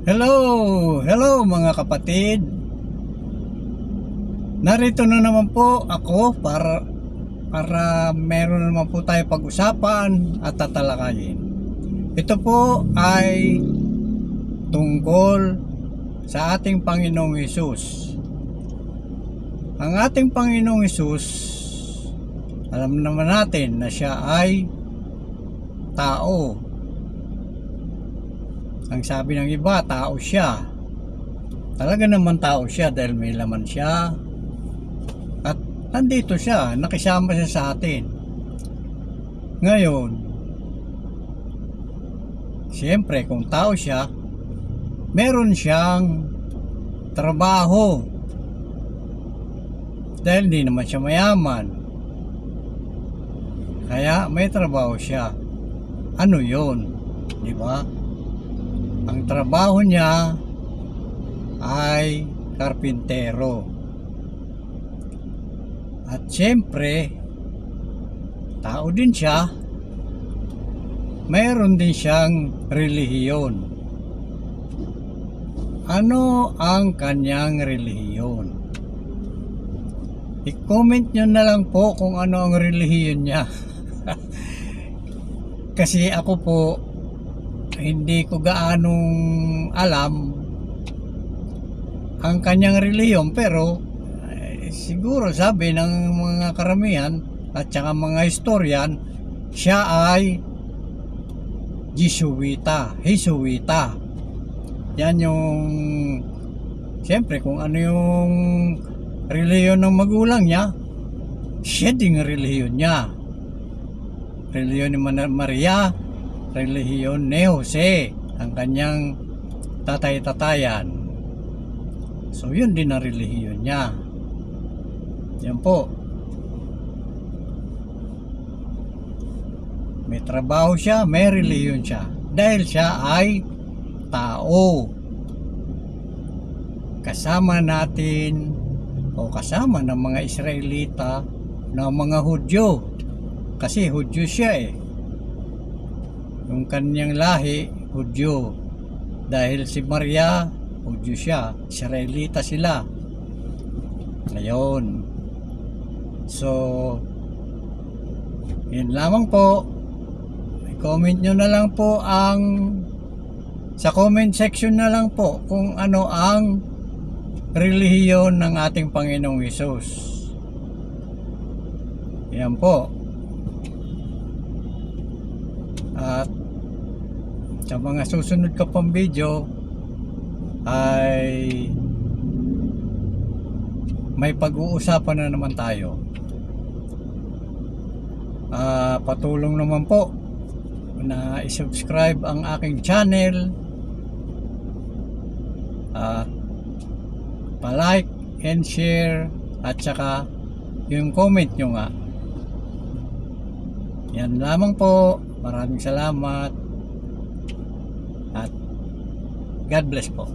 Hello! Hello mga kapatid! Narito na naman po ako para meron naman po tayo pag-usapan at tatalakayin. Ito po ay tungkol sa ating Panginoong Hesus. Ang ating Panginoong Hesus, alam naman natin na siya ay tao. Ang sabi ng iba, tao siya. Talaga naman tao siya dahil may laman siya. At nandito siya, nakisama siya sa atin. Ngayon, siyempre kung tao siya, meron siyang trabaho. Dahil hindi naman siya mayaman. Kaya may trabaho siya. Ano yun? Di ba? Ang trabaho niya ay karpintero. At siyempre, tao din siya. Mayroon din siyang relihiyon. Ano ang kanyang relihiyon? I-comment nyo na lang po kung ano ang relihiyon niya. Kasi ako po, hindi ko gaanong alam ang kanyang relihiyon, pero siguro sabi ng mga karamihan at saka mga historian, siya ay Jesuita. Yan yung siyempre kung ano yung relihiyon ng magulang niya, siya ding relihiyon niya. Relihiyon ni Maria, relihiyon ni Jose, ang kanyang tatay-tatayan. So yun din ang relihiyon niya. Yan po. May trabaho siya, may relihiyon siya. Dahil siya ay tao. Kasama natin o kasama ng mga Israelita ng mga Hudyo. Kasi Hudyo siya eh. Yung kanyang lahi, Hudyo. Dahil si Maria, Hudyo siya. Israelita sila. Ngayon. So, yun lamang po. I-comment nyo na lang po sa comment section na lang po kung ano ang relihiyon ng ating Panginoong Hesus. Yan po. At sa mga susunod ka pang video ay may pag-uusapan na naman tayo. Patulong naman po na i-subscribe ang aking channel at pa-like and share at saka yung comment nyo nga. Yan lamang po. Maraming salamat at God bless po.